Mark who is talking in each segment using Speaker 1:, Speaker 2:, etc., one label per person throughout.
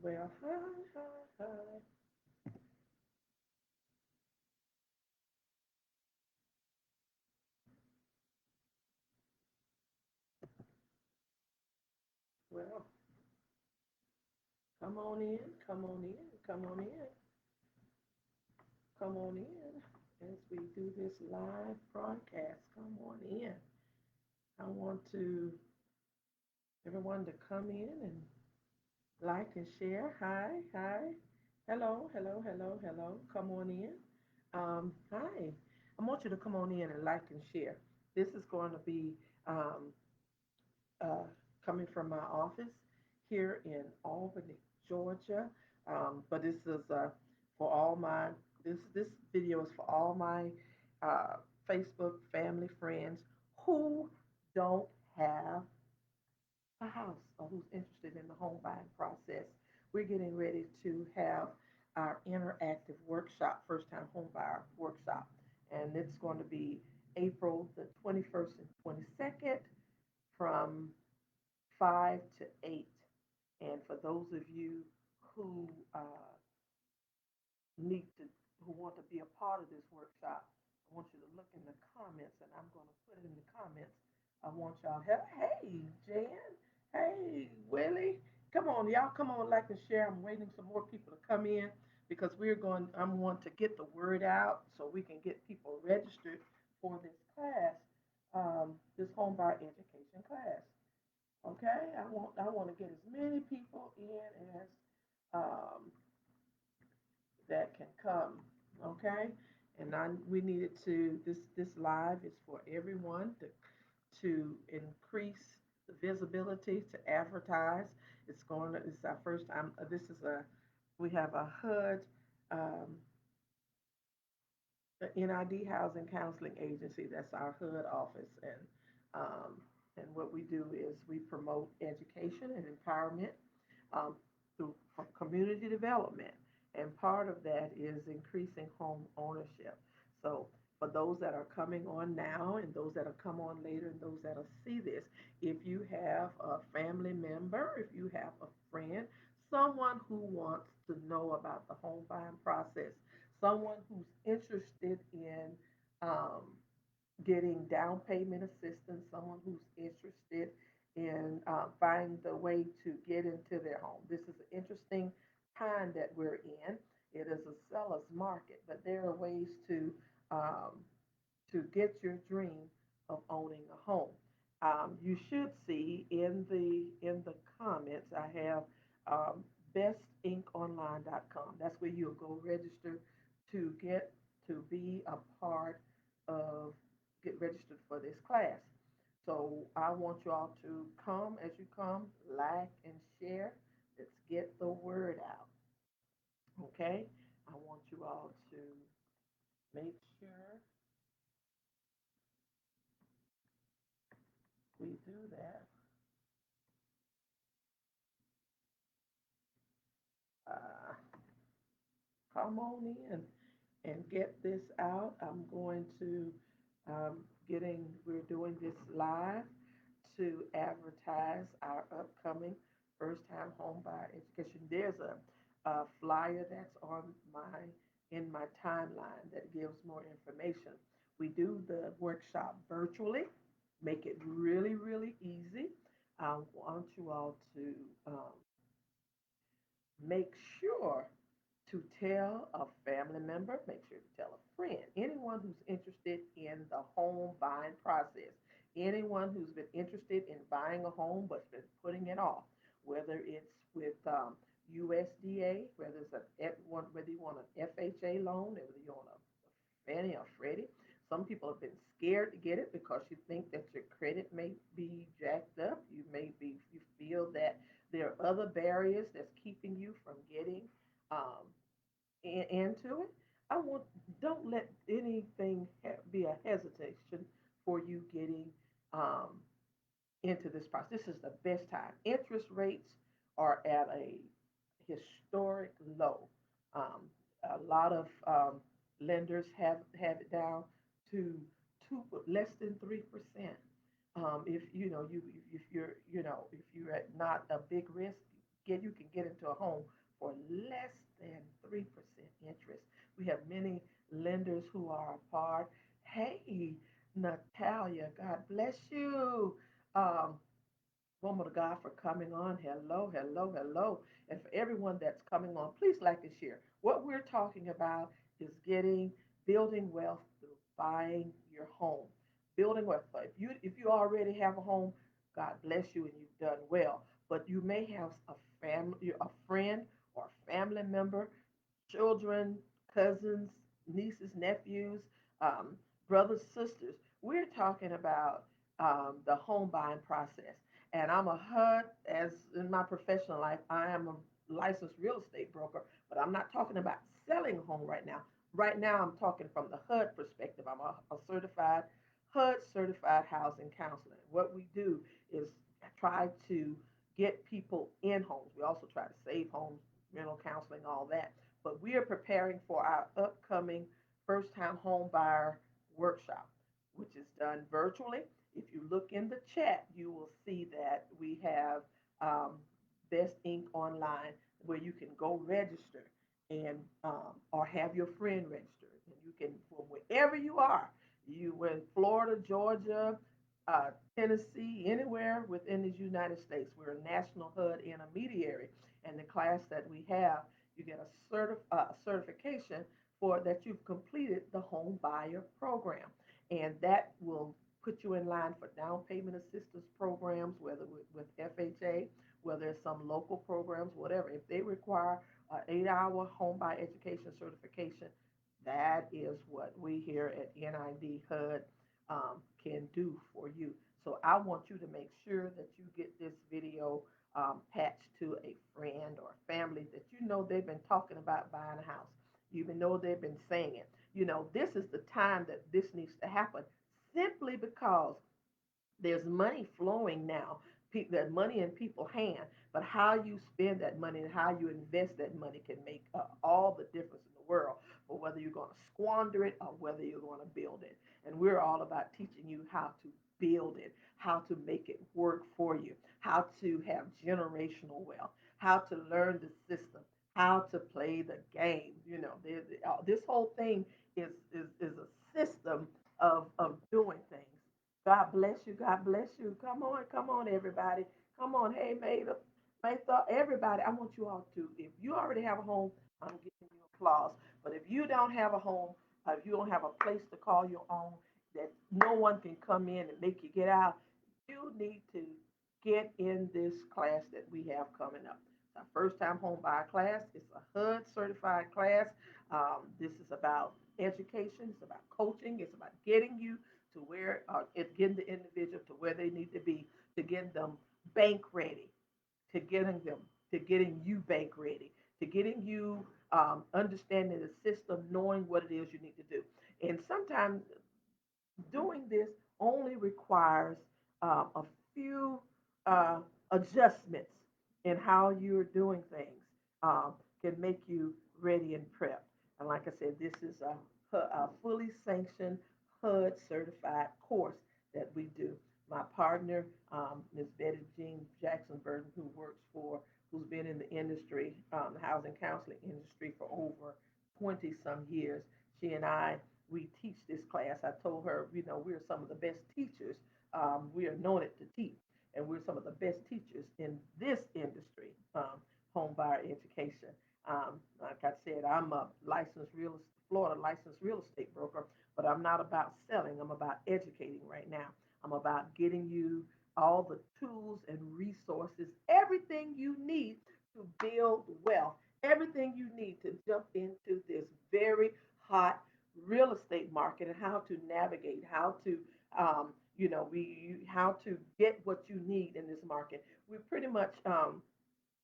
Speaker 1: Well, hi, hi, hi. Well, come on in, come on in, come on in, come on in as we do this live broadcast. Come on in. I want to everyone to come in and like and share. Hi, hi. Hello, hello, hello, hello. Come on in. Hi. I want you to come on in and like and share. This is going to be um, uh, coming from my office here in Albany, Georgia. But this is for all my this video is for all my uh, Facebook family friends who don't have a house or who's interested in the home buying process. We're getting ready to have our interactive workshop, first time home buyer workshop, and it's going to be April the 21st and 22nd from 5 to 8. And for those of you who need to, who want to be a part of this workshop, I want you to look in the comments, and I'm going to put it in the comments. I want y'all, hey, Jan, hey, Willie, come on, y'all, come on, like and share. I'm waiting some more people to come in because I'm want to get the word out so we can get people registered for this class, this home buyer education class. Okay, I want to get as many people in as um, that can come. Okay, and we needed to this live is for everyone to increase the visibility to advertise. It's our first time. This is a we have a HUD. Um, the NID Housing Counseling Agency. That's our HUD office, um, and what we do is we promote education and empowerment um, through community development, and part of that is increasing home ownership. So for those that are coming on now, and those that'll come on later, and those that'll see this, if you have a family member, if you have a friend, someone who wants to know about the home buying process, someone who's interested in um, getting down payment assistance, someone who's interested in finding the way to get into their home. This is an interesting time that we're in. It is a seller's market, but there are ways um, to get your dream of owning a home. You should see in the comments I have bestinkonline.com. That's where you'll go register to get to be a part of get registered for this class. So I want you all to come as you come, like and share. Let's get the word out. Okay? I want you all to make sure we do that. Uh, Come on in and get this out. I'm going to we're doing this live to advertise our upcoming first time home buyer education. There's a flyer that's on my in my timeline that gives more information. We do the workshop virtually, make it really, really easy. I want you all to um, make sure to tell a family member, make sure to tell a friend, anyone who's interested in the home buying process, anyone who's been interested in buying a home but's been putting it off, whether it's with USDA, whether you want an FHA loan, whether you want a Fannie or Freddie. Some people have been scared to get it because you think that your credit may be jacked up. You feel that there are other barriers that's keeping you from getting um, into it. I want Don't let anything be a hesitation for you getting um, into this process. This is the best time. Interest rates are at a historic low. Um, a lot of lenders have it down to less than 3%. If you know you if you're if you're at not a big risk, you can get into a home for less than 3% interest. We have many lenders who are a part. Hey, Natalia, God bless you. Um, Woman of God, for coming on. Hello, hello, hello. And for everyone that's coming on, please like and share. What we're talking about is building wealth through buying your home. Building wealth. If you already have a home, God bless you and you've done well. But you may have a friend or a family member, children, cousins, nieces, nephews, um, brothers, sisters. We're talking about the home buying process. And I'm a HUD, as in my professional life, I am a licensed real estate broker, but I'm not talking about selling a home right now. Right now, I'm talking from the HUD perspective. I'm a certified HUD certified housing counselor. What we do is try to get people in homes. We also try to save homes, rental counseling, all that. But we are preparing for our upcoming first time home buyer workshop, which is done virtually. If you look in the chat, you will see that we have um, Best Ink online where you can go register and or have your friend register, and you can from wherever you are. You in Florida, Georgia, Tennessee, anywhere within the United States. We're a national HUD intermediary, and the class that we have, you get a certification for that you've completed the home buyer program, and that will put you in line for down payment assistance programs, whether with FHA, whether it's some local programs, whatever. If they require an 8-hour home buy education certification, that is what we here at NID HUD can do for you. So I want you to make sure that you get this video patched to a friend or family that you know they've been talking about buying a house. You even know they've been saying it. This is the time that this needs to happen simply because there's money flowing now, that money in people's hand, but how you spend that money and how you invest that money can make all the difference in the world for whether you're going to squander it or whether you're going to build it. And we're all about teaching you how to build it, how to make it work for you, how to have generational wealth, how to learn the system, how to play the game. This whole thing is a system of doing things. God bless you. God bless you. Come on, everybody. Come on. Hey, Maytha, everybody. I want you all to, if you already have a home, I'm giving you applause. But if you don't have a home, if you don't have a place to call your own, that no one can come in and make you get out, you need to get in this class that we have coming up. It's our first time home buyer class. It's a HUD certified class. This is about education. It's about coaching. It's about getting you to where getting the individual to where they need to be, to get them bank ready, to getting you bank ready, to getting you understanding the system, knowing what it is you need to do. And sometimes doing this only requires a few uh, adjustments in how you're doing things, can make you ready and prepped. And like I said, this is a fully sanctioned HUD certified course that we do. My partner, Ms. Betty Jean Jackson Burton, who's been in the industry, the housing counseling industry for over 20 some years, she and we teach this class. I told her, we're some of the best teachers. We are known to teach, and we're some of the best teachers in this industry, home buyer education. Like I said, I'm a Florida licensed real estate broker, but I'm not about selling. I'm about educating right now. I'm about getting you all the tools and resources, everything you need to build wealth, everything you need to jump into this very hot real estate market and how to navigate, how to how to get what you need in this market. We pretty much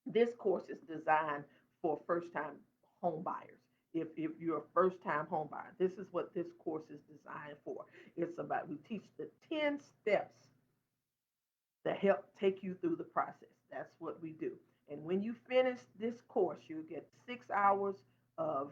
Speaker 1: this course is designed for first time home buyers. If you're a first time home buyer, this is what this course is designed for. It's about, we teach the 10 steps that help take you through the process. That's what we do. And when you finish this course, you get 6 hours of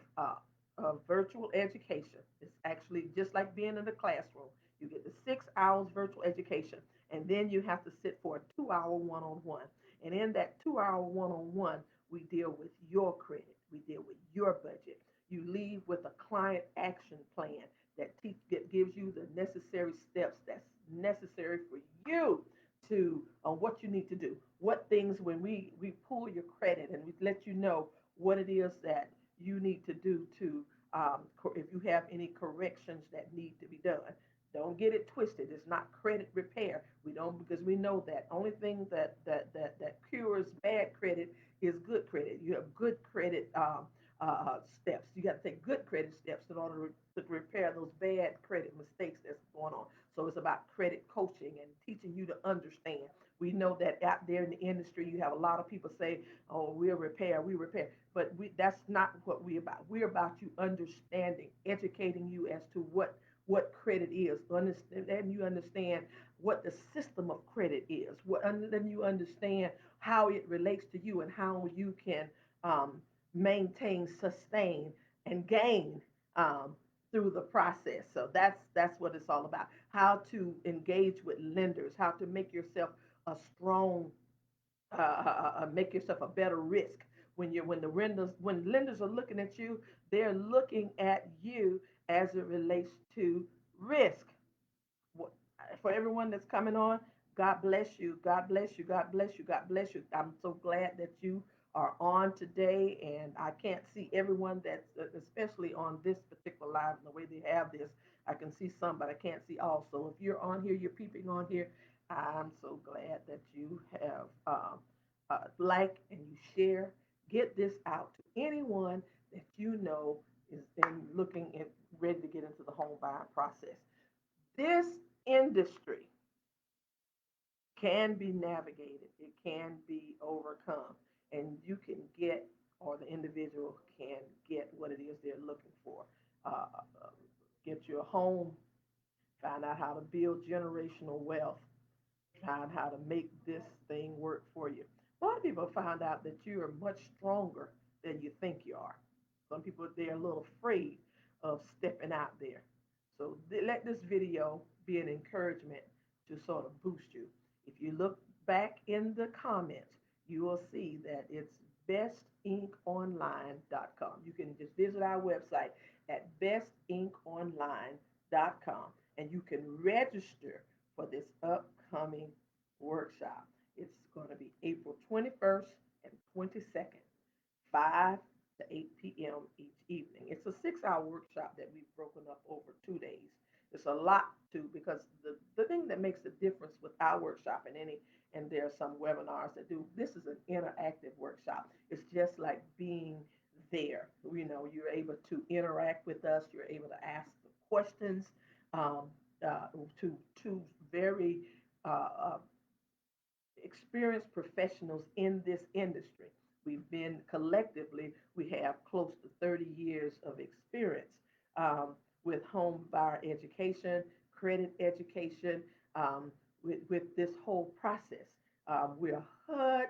Speaker 1: virtual education. It's actually just like being in the classroom. You get the 6 hours virtual education, and then you have to sit for a 2-hour one-on-one. And in that 2 hour one-on-one, we deal with your credit, we deal with your budget. You leave with a client action plan that gives you the necessary steps that's necessary for you to what you need to do. What things when we pull your credit and we let you know what it is that you need to do to if you have any corrections that need to be done. Don't get it twisted. It's not credit repair. We don't because we know that only thing that cures bad credit is good credit. You have good credit steps. You got to take good credit steps in order to repair those bad credit mistakes that's going on. So it's about credit coaching and teaching you to understand. We know that out there in the industry, you have a lot of people say, "Oh, we repair," but that's not what we're about. We're about you understanding, educating you as to what credit is, understand you understand what the system of credit is, then you understand how it relates to you and how you can um, maintain, sustain, and gain um, through the process. So that's what it's all about. How to engage with lenders, how to make yourself a strong make yourself a better risk when lenders are looking at you, they're looking at you as it relates to risk. For everyone that's coming on, God bless you. God bless you. God bless you. God bless you. I'm so glad that you are on today, and I can't see everyone that's especially on this particular live and the way they have this. I can see some, but I can't see all. So if you're on here, you're peeping on here. I'm so glad that you have like and you share. Get this out to anyone that you know is in looking and ready to get into the home buying process. This industry can be navigated, it can be overcome, and you can get, or the individual can get what it is they're looking for. Uh, uh, get your home, find out how to build generational wealth, find how to make this thing work for you. A lot of people find out that you are much stronger than you think you are. Some people, they're a little afraid of stepping out there. So let this video be an encouragement to sort of boost you. If you look back in the comments, you will see that it's bestinkonline.com. You can just visit our website at bestinkonline.com and you can register for this upcoming workshop. It's going to be April 21st and 22nd, 5 to 8 p.m. each evening. It's a 6 hour workshop that we've broken up over 2 days. It's a lot too because the thing that makes the difference with our workshop and there are some webinars that do this is an interactive workshop. It's just like being there. You know, you're able to interact with us. You're able to ask questions um, to two very uh, experienced professionals in this industry. We've been collectively, we have close to 30 years of experience um, with home buyer education, credit education, with this whole process. We're HUD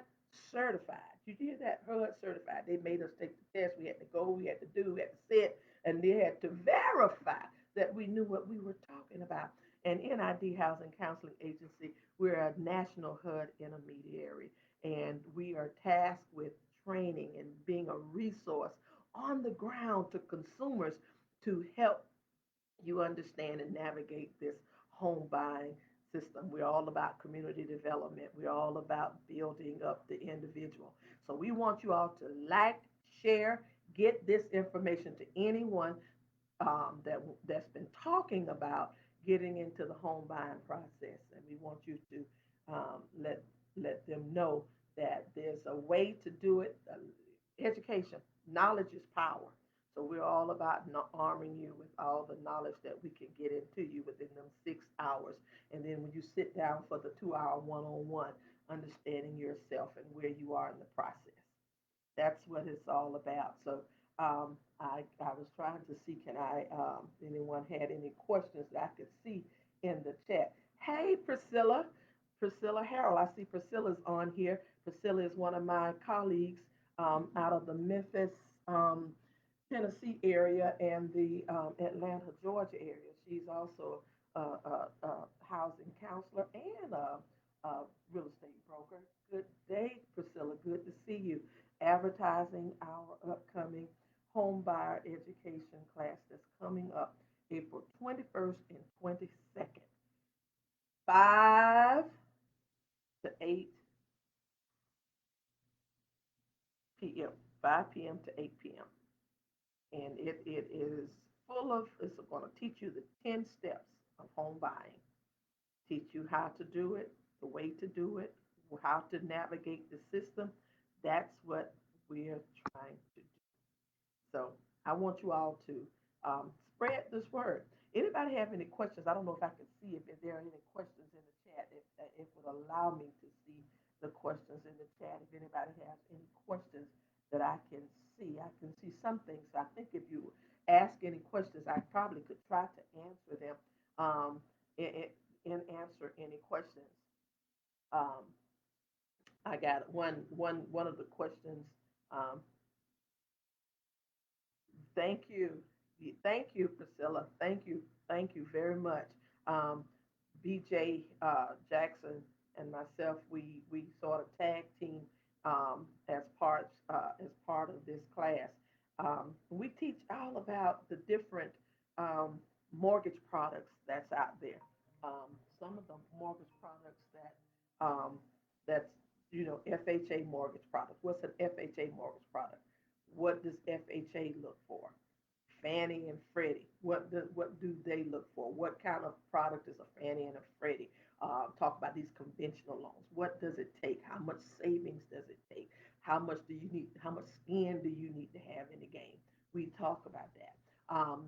Speaker 1: certified. Did you hear that? HUD certified. They made us take the test. We had to go, we had to do, we had to sit, and they had to verify that we knew what we were talking about. And NID Housing Counseling Agency, we're a national HUD intermediary, and we are tasked with training and being a resource on the ground to consumers to help you understand and navigate this home buying system. We're all about community development. We're all about building up the individual. So we want you all to like, share, get this information to anyone that's been talking about getting into the home buying process, and we want you to let them know that there's a way to do it. Education, knowledge is power. So we're all about arming you with all the knowledge that we can get into you within them 6 hours, and then when you sit down for the 2 hour one-on-one, understanding yourself and where you are in the process. That's what it's all about. So I was trying to see can I anyone had any questions that I could see in the chat. Hey Priscilla, Priscilla Harrell. I see Priscilla's on here. Priscilla is one of my colleagues out of the Memphis, Tennessee area and the Atlanta, Georgia area. She's also a housing counselor and a real estate broker. Good day advertising our upcoming home buyer education class that's coming up April 21st and 22nd, 5 to 8 p.m., 5 p.m. to 8 p.m. And it is full of, it's going to teach you the 10 steps of home buying, teach you how to do it, the way to do it, how to navigate the system. That's what we're trying to do. So I want you all to spread this word. Anybody have any questions? I don't know if I can see if there are any questions in the chat. If it would allow me to see the questions in the chat. If anybody has any questions that I can see some things. So I think if you ask any questions, I probably could try to answer them and answer any questions. Um, I got one of the questions. Um, Thank you. Thank you, Priscilla. Thank you very much. Um, BJ Jackson and myself, we sort of tag team as part of this class. We teach all about the different um, mortgage products that's out there. Some of the mortgage products that's FHA mortgage product. What's an FHA mortgage product? What does FHA look for? Fannie and Freddie. What do they look for? What kind of product is a Fannie and a Freddie? Talk about these conventional loans. What does it take? How much savings does it take? How much do you need? How much skin do you need to have in the game? We talk about that.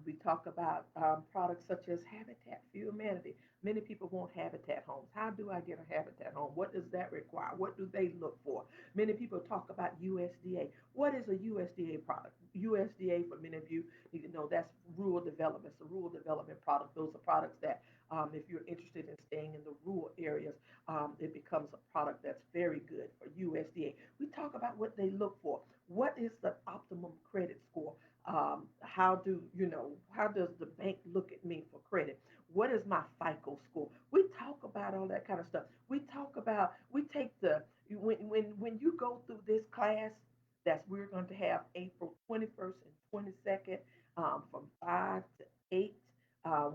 Speaker 1: We talk about products such as Habitat for Humanity. Many people want habitat homes. How do I get a habitat home? What does that require? What do they look for? Many people talk about USDA. What is a USDA product? USDA, for many of you, need to know that's rural development. It's a rural development product. Those are products that, if you're interested in staying in the rural areas, it becomes a product that's very good for USDA. We talk about what they look for. What is the optimum credit score? How do you know? How does the bank look at me for credit? What is my FICO score? We talk about all that kind of stuff. We talk about we take the when you go through this class that we're going to have April 21st and 22nd from 5 to 8.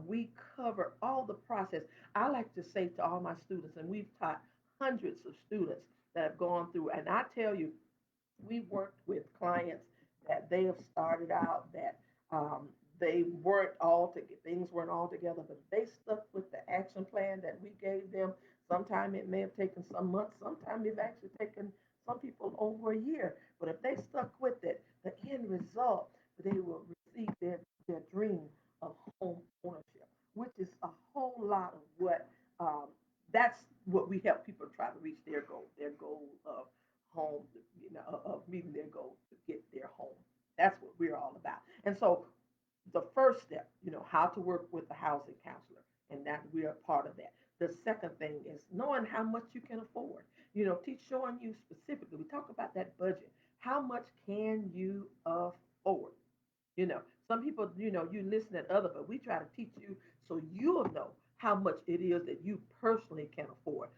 Speaker 1: We cover all the process. I like to say to all my students, and we've taught hundreds of students that have gone through, and I tell you, we worked with clients that they have started out that they weren't all to things weren't all together, but they stuck with the action plan that we gave them. Sometime it may have taken some months, sometimes it's actually taken some people over a year. But if they stuck with it, the end result, they will receive their dream of home ownership, which is a whole lot of what that's what we help people try to reach their goal of home, of meeting their goal to get their home. That's what we're all about. And so the first step, how to work with the housing counselor, and that we are part of that. The second thing is knowing how much you can afford. Teach showing you specifically. We talk about that budget. How much can you afford? You know, some people, you listen at other, but we try to teach you so you'll know how much it is that you personally can afford.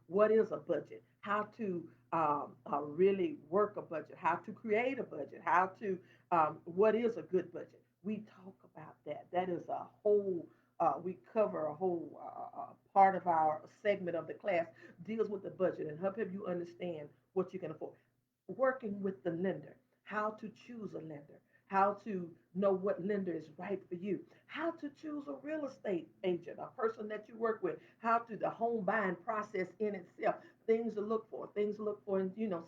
Speaker 1: What is a budget? How to really work a budget? How to create a budget? What is a good budget? We talk about that. That is a whole, we cover a whole part of our segment of the class deals with the budget and help you understand what you can afford. Working with the lender, how to choose a lender, how to know what lender is right for you, how to choose a real estate agent, a person that you work with, how to the home buying process in itself, things to look for. And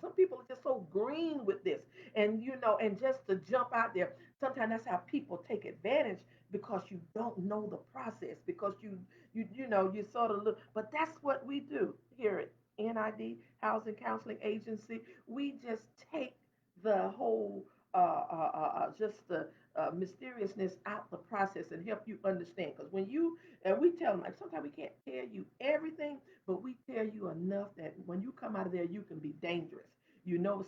Speaker 1: some people are just so green with this. And and just to jump out there, sometimes that's how people take advantage because you don't know the process, because you sort of look, but that's what we do here at NID Housing Counseling Agency. We just take the whole just the mysteriousness out the process and help you understand. Because when you and we tell them, like, sometimes we can't tell you everything, but we tell you enough that when you come out of there, you can be dangerous.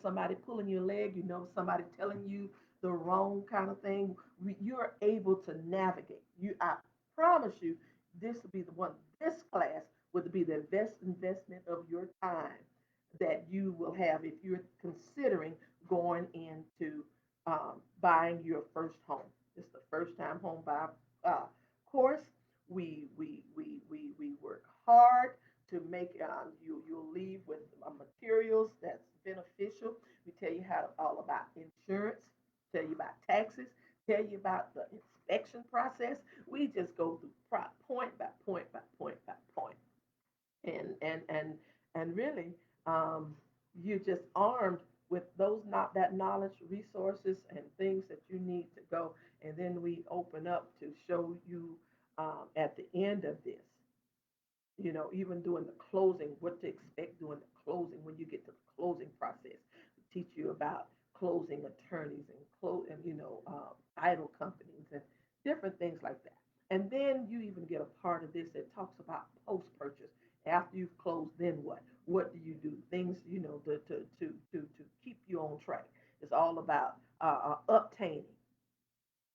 Speaker 1: Somebody pulling your leg. Somebody telling you the wrong kind of thing. You're able to navigate. I promise you, this will be the one. This class would be the best investment of your time. that you will have if you're considering going into buying your first home. It's the first time home buy course. We work hard to make you'll leave with materials that's beneficial. We tell you how all about insurance, tell you about taxes, tell you about the inspection process. We just go through point by point by point by point, and and and and really, you're just armed with those not that knowledge, resources, and things that you need to go. And then we open up to show you at the end of this, even doing the closing, what to expect during the closing when you get to the closing process. We teach you about closing attorneys and title companies and different things like that. And then you even get a part of this that talks about post purchase. After you've closed, then what? What do you do? Things to keep you on track. It's all about obtaining,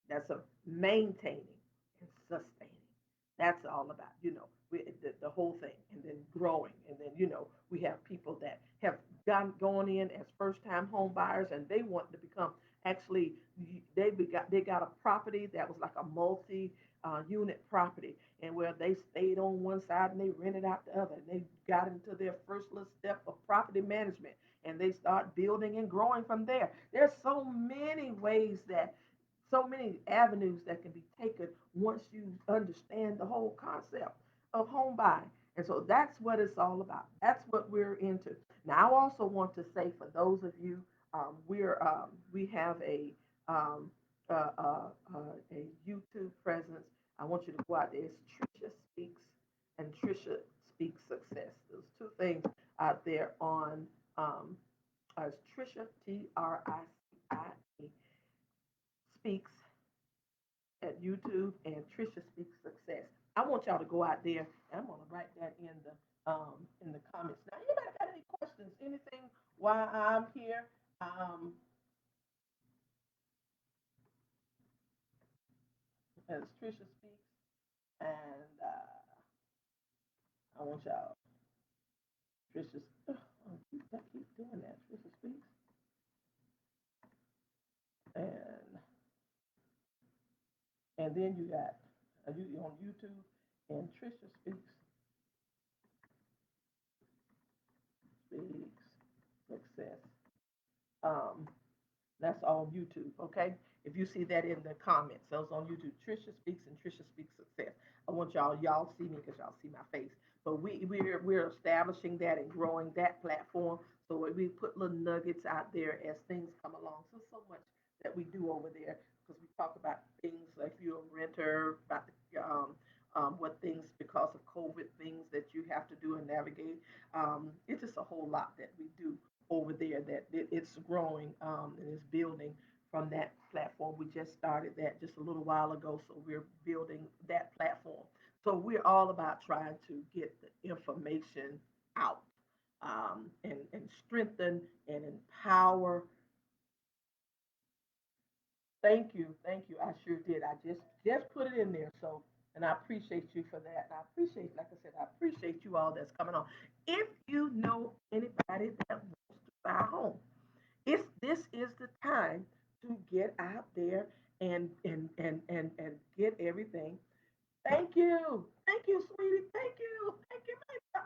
Speaker 1: that's a maintaining and sustaining. That's all about, the whole thing, and then growing. And then, we have people that have gone in as first time home buyers, and they want to become actually, they got a property that was like a multi unit property, and where they stayed on one side and they rented out the other, and they got into their first little step of property management, and they start building and growing from there. There's so many ways that so many avenues that can be taken once you understand the whole concept of home buying. And so that's what it's all about. That's what we're into. Now, I also want to say for those of you, we have um, a YouTube presence. I want you to go out there. It's Trisha Speaks and Trisha Speaks Success. Those two things out there on it's Trisha Tricia Speaks at YouTube and Trisha Speaks Success. I want y'all to go out there, and I'm gonna write that in the comments. Now, anybody got any questions? Anything while I'm here? Um, as Trisha Speaks, and I want y'all Trisha. Keep doing that. Trisha Speaks, and then you got you on YouTube and Trisha Speaks Success. Um, That's on YouTube, okay? If you see that in the comments, those on YouTube, Trisha Speaks and Trisha Speaks Success. I want y'all see me because y'all see my face. But we're establishing that and growing that platform. So we put little nuggets out there as things come along. So much that we do over there because we talk about things like if you're a renter, about what things because of COVID, things that you have to do and navigate. It's just a whole lot that we do over there that it's growing and it's building from that platform. We just started that just a little while ago, so we're building that platform. So we're all about trying to get the information out and strengthen and empower. Thank you. I sure did. I just put it in there. So, and I appreciate you for that. And I appreciate, like I said, I appreciate you all that's coming on. If you know anybody that wants to buy a home, if this is the time to get out there and get everything. Thank you. Thank you, sweetie. Thank you. Thank you.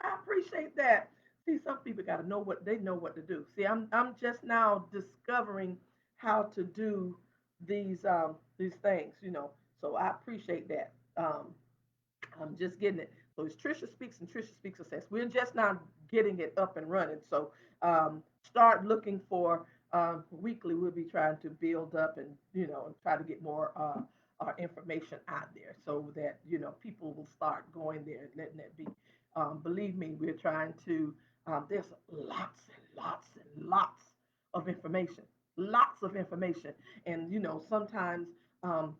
Speaker 1: I appreciate that. See, some people got to know what they know what to do. See, I'm just now discovering how to do these things, So I appreciate that. I'm just getting it. So it's Trisha Speaks and Trisha Speaks Success. We're just now getting it up and running. So start looking for weekly. We'll be trying to build up and and try to get more information out there so that people will start going there and letting that be. Believe me, we're trying to. There's lots and lots and lots of information, and sometimes um,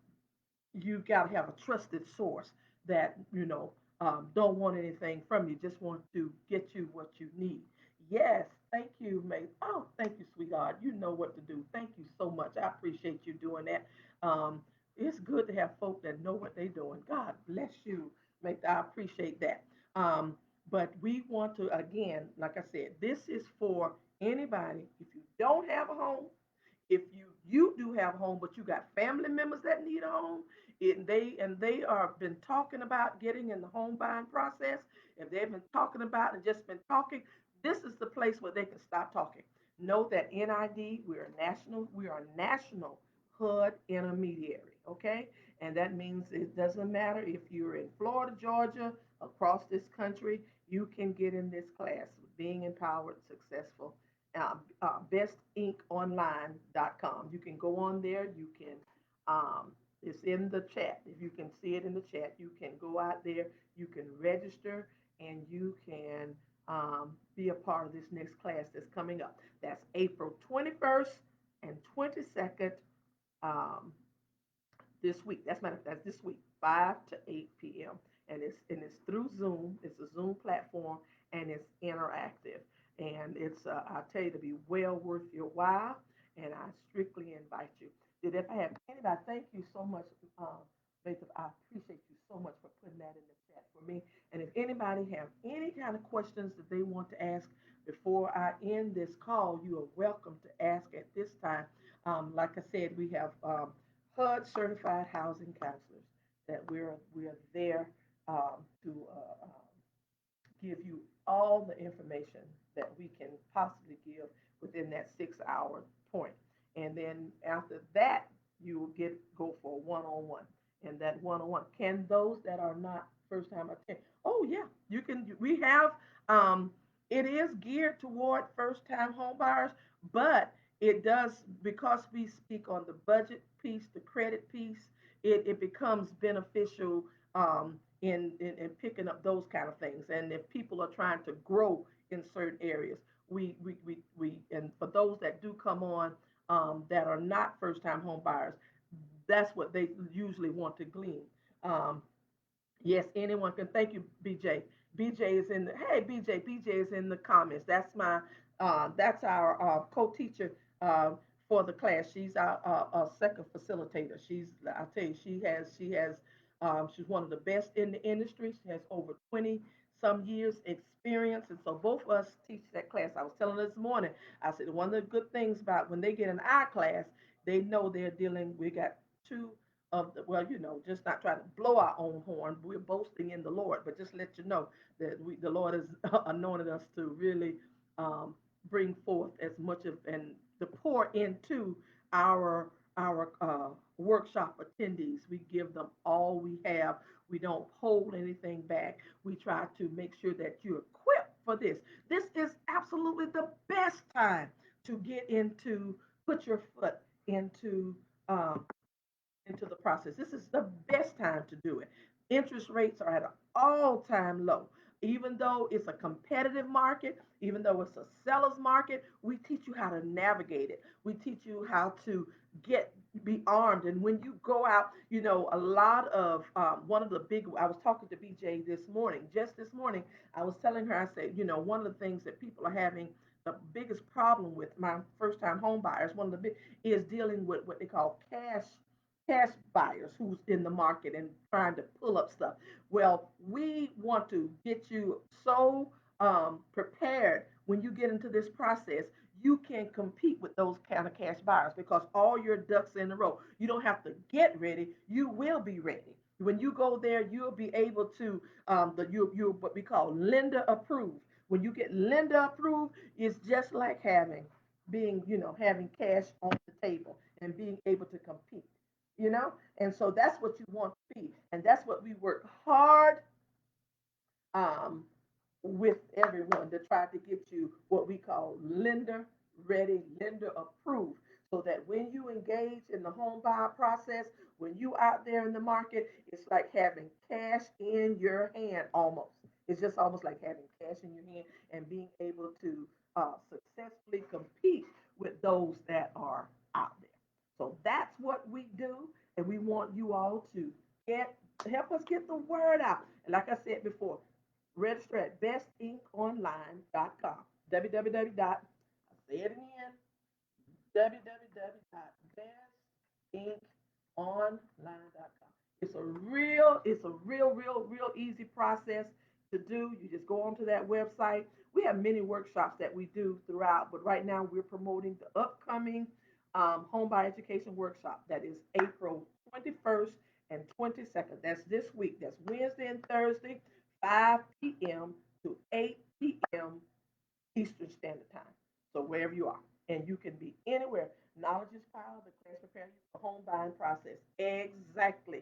Speaker 1: you got to have a trusted source that don't want anything from you, just want to get you what you need. Yes, thank you, mate. Oh, thank you, sweetheart. You know what to do. Thank you so much. I appreciate you doing that. um, it's good to have folk that know what they're doing. God bless you, mate. I appreciate that. But we want to, again, like I said, this is for anybody. If you don't have a home, if you do have a home, but you got family members that need a home, and they are been talking about getting in the home buying process, if they've been talking about and just been talking, this is the place where they can stop talking. Know that NID, we are national HUD intermediary, okay? And that means it doesn't matter if you're in Florida, Georgia, across this country, you can get in this class. Being empowered, successful, bestinkonline.com. You can go on there. You can, it's in the chat. If you can see it in the chat, you can go out there. You can register and you can be a part of this next class that's coming up. That's April 21st and 22nd. Um, this week. That's this week, 5 to 8 p.m. And it's through Zoom. It's a Zoom platform and it's interactive. And it's I'll tell you to be well worth your while. And I strictly invite you. Did if I have anybody, thank you so much, Jacob. I appreciate you so much for putting that in the chat for me. And if anybody have any kind of questions that they want to ask before I end this call, you are welcome to ask at this time. Like I said, we have HUD certified housing counselors that we're there to give you all the information that we can possibly give within that 6 hour point. And then after that, you will go for a one-on-one. And that one-on-one, can those that are not first time attend? Oh yeah, you can. We have it is geared toward first time home buyers, but it does, because we speak on the budget piece, the credit piece, it becomes beneficial in picking up those kind of things. And if people are trying to grow in certain areas, and for those that do come on that are not first time home buyers, that's what they usually want to glean. Um, Yes, anyone can. Thank you, BJ. BJ is in the. Hey, BJ. BJ is in the comments. That's our co-teacher for the class. She's our second facilitator. I tell you, she's one of the best in the industry. She has over 20 some years experience, and so both of us teach that class. I was telling her this morning. I said one of the good things about when they get in our class, they know they're dealing. We got two of the, well, just not trying to blow our own horn. We're boasting in the Lord, but just let you know that the Lord has anointed us to really bring forth as much of and to pour into our workshop attendees. We give them all we have. We don't hold anything back. We try to make sure that you're equipped for this. This is absolutely the best time to get into, put your foot um, into the process. This is the best time to do it. Interest rates are at an all-time low. Even though it's a competitive market, even though it's a seller's market, we teach you how to navigate it. We teach you how to be armed. And when you go out, a lot of one of the big. I was talking to BJ this morning. Just this morning, I was telling her. I said, one of the things that people are having the biggest problem with my first-time home buyers, one of the big is dealing with what they call cash buyers who's in the market and trying to pull up stuff. Well, we want to get you so prepared when you get into this process. You can compete with those kind of cash buyers because all your ducks in a row. You don't have to get ready. You will be ready. When you go there, you'll be able to you what we call lender approved. When you get lender approved, it's just like having cash on the table and being able to compete. And so that's what you want to be, and that's what we work hard um, with everyone to try to get you what we call lender ready, lender approved, so that when you engage in the home buyer process, when you out there in the market, it's like having cash in your hand almost. It's just almost like having cash in your hand and being able to successfully compete with those that are out there. So that's what we do, and we want you all to get help us get the word out. And like I said before, register at bestinkonline.com. www. Say it again. www.bestinkonline.com. It's a real, real easy process. to do, you just go onto that website. We have many workshops that we do throughout, but right now we're promoting the upcoming home buyer education workshop that is April 21st and 22nd. That's this week. That's Wednesday and Thursday, 5 p.m. to 8 p.m. Eastern Standard Time. So wherever you are, and you can be anywhere. Knowledge is power. The class prepare you for home buying process. Exactly,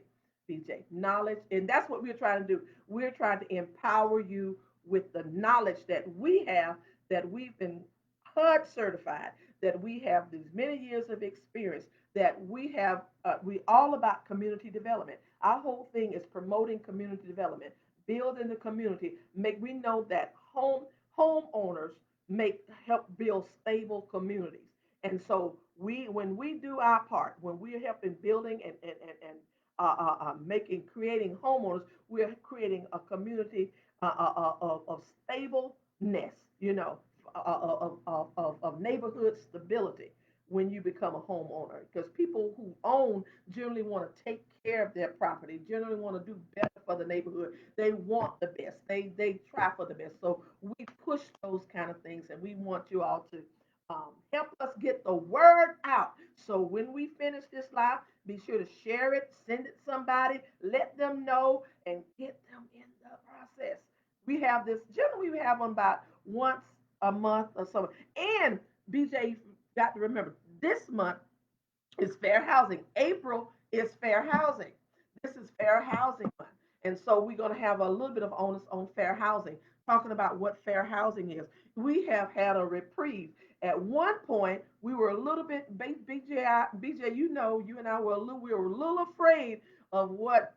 Speaker 1: BJ. Knowledge, and that's what we're trying to do. We're trying to empower you with the knowledge that we have, that we've been HUD certified, that we have these many years of experience, that we have. We all about community development. Our whole thing is promoting community development, building the community. Make we know that homeowners make help build stable communities. And so when we do our part, when we're helping building and making creating homeowners, we're creating a community of stableness, of neighborhood stability when you become a homeowner. Because people who own generally want to take care of their property, generally want to do better for the neighborhood. They want the best. They try for the best. So we push those kind of things, and we want you all to help us get the word out. So when we finish this live, be sure to share it, send it to somebody, let them know, and get them in the process. We have this, generally, we have them about once a month or so. And BJ, you got to remember, this month is fair housing. April is fair housing. This is fair housing month. And so we're going to have a little bit of onus on fair housing, talking about what fair housing is. We have had a reprieve. At one point, we were a little bit, BJ, you and I we were a little afraid of what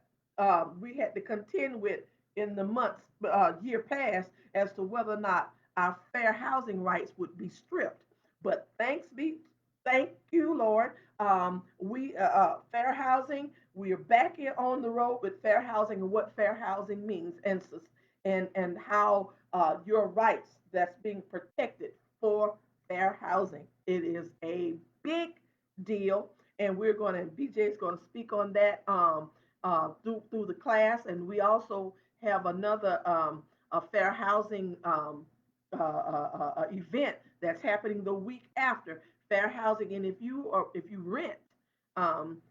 Speaker 1: we had to contend with in the months, year past, as to whether or not our fair housing rights would be stripped. But thank you, Lord. We fair housing. We are back here on the road with fair housing and what fair housing means, and how your rights that's being protected for fair housing. It is a big deal, and we're going to BJ is going to speak on that through the class, and we also have another a fair housing event that's happening the week after fair housing. And if you rent,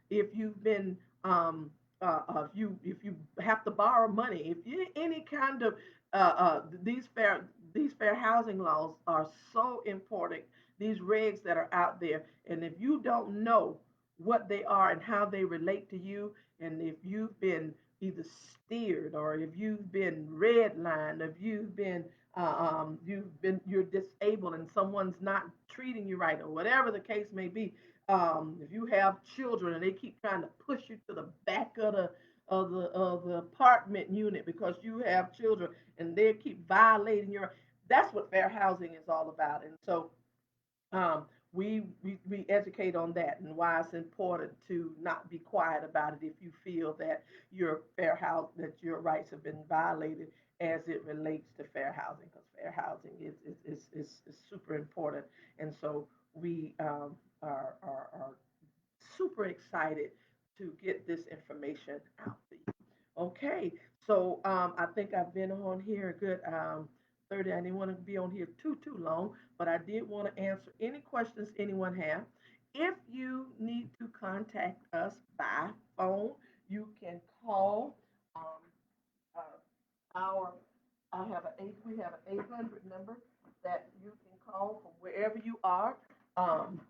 Speaker 1: if you've been if you have to borrow money, if you any kind of these fair housing laws are so important. These regs that are out there, and if you don't know what they are and how they relate to you, and if you've been either steered or if you've been redlined, if you're disabled and someone's not treating you right, or whatever the case may be. If you have children and they keep trying to push you to the back of the apartment unit because you have children and they keep violating your, that's what fair housing is all about. And so um, we educate on that and why it's important to not be quiet about it if you feel that your fair house that your rights have been violated as it relates to fair housing, because fair housing is super important. And so we are super excited to get this information out to you. Okay, so I think I've been on here a good 30. I didn't want to be on here too long, but I did want to answer any questions anyone have. If you need to contact us by phone, you can call uh, our we have an 800 number that you can call from wherever you are. Um,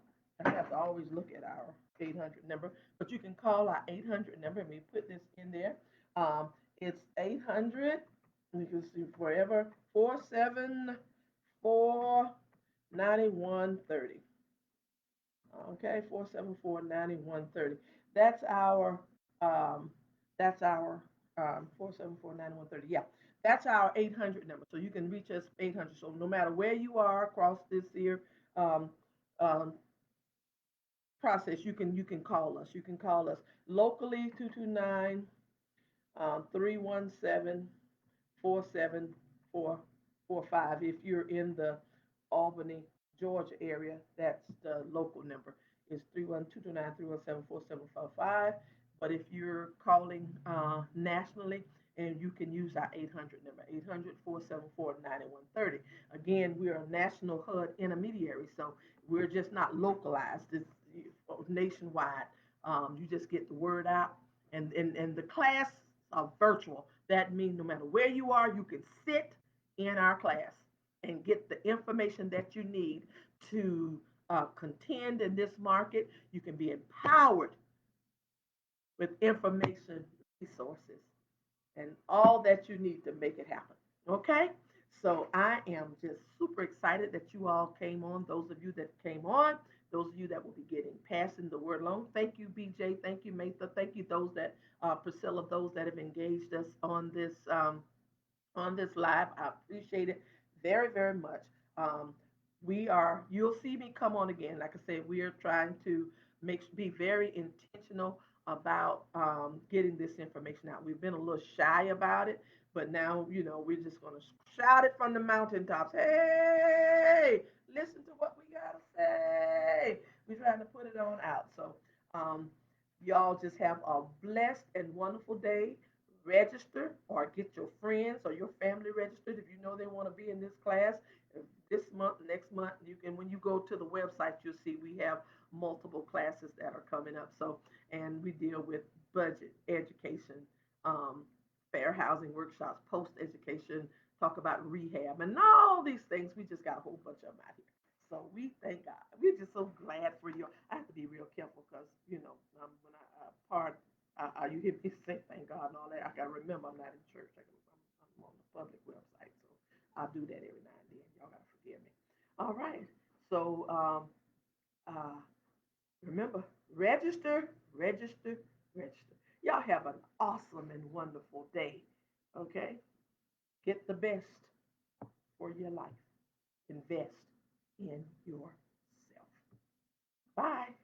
Speaker 1: I have to always look at our 800 number, but you can call our 800 number, and we put this in there. Um, it's 800. You can see forever 474 9130. Okay, 474 9130. That's our um, that's our 474 9130. Yeah, that's our 800 number. So you can reach us 800. So no matter where you are across this here um, um, process, you can call us. You can call us locally 229 317 4745. If you're in the Albany, Georgia area, that's the local number. It's 31229 317 4745. But if you're calling nationally, and you can use our 800 number, 800-474-9130. Again, we are a national HUD intermediary, so we're just not localized. It's nationwide. You just get the word out, and the class are virtual. That means no matter where you are, you can sit in our class and get the information that you need to contend in this market. You can be empowered with information, resources, and all that you need to make it happen. Okay? So I am just super excited that you all came on. Those of you that came on, those of you that will be getting passing the word along. Thank you, BJ. Thank you, Matha. Thank you, those that Priscilla, those that have engaged us on this live. I appreciate it very, very much. Um, you'll see me come on again. Like I said, we are trying to be very intentional about getting this information out. We've been a little shy about it, but now, we're just going to shout it from the mountaintops. Hey, listen to what we got to say. We're trying to put it on out. So, um, y'all just have a blessed and wonderful day. Register or get your friends or your family registered if you know they want to be in this class this month, next month. You can, when you go to the website, you'll see we have multiple classes that are coming up. So, and we deal with budget, education, um, fair housing workshops, post education, talk about rehab, and all these things. We just got a whole bunch of them out here. So we thank God. We're just so glad for you. I have to be real careful because when you hear me say thank God and all that, I gotta remember I'm not in church. I'm on the public website, so I'll do that every now and then. Y'all gotta forgive me. All right. So uh, remember, register, register, register. Y'all have an awesome and wonderful day. Okay. Get the best for your life. Invest in yourself. Bye.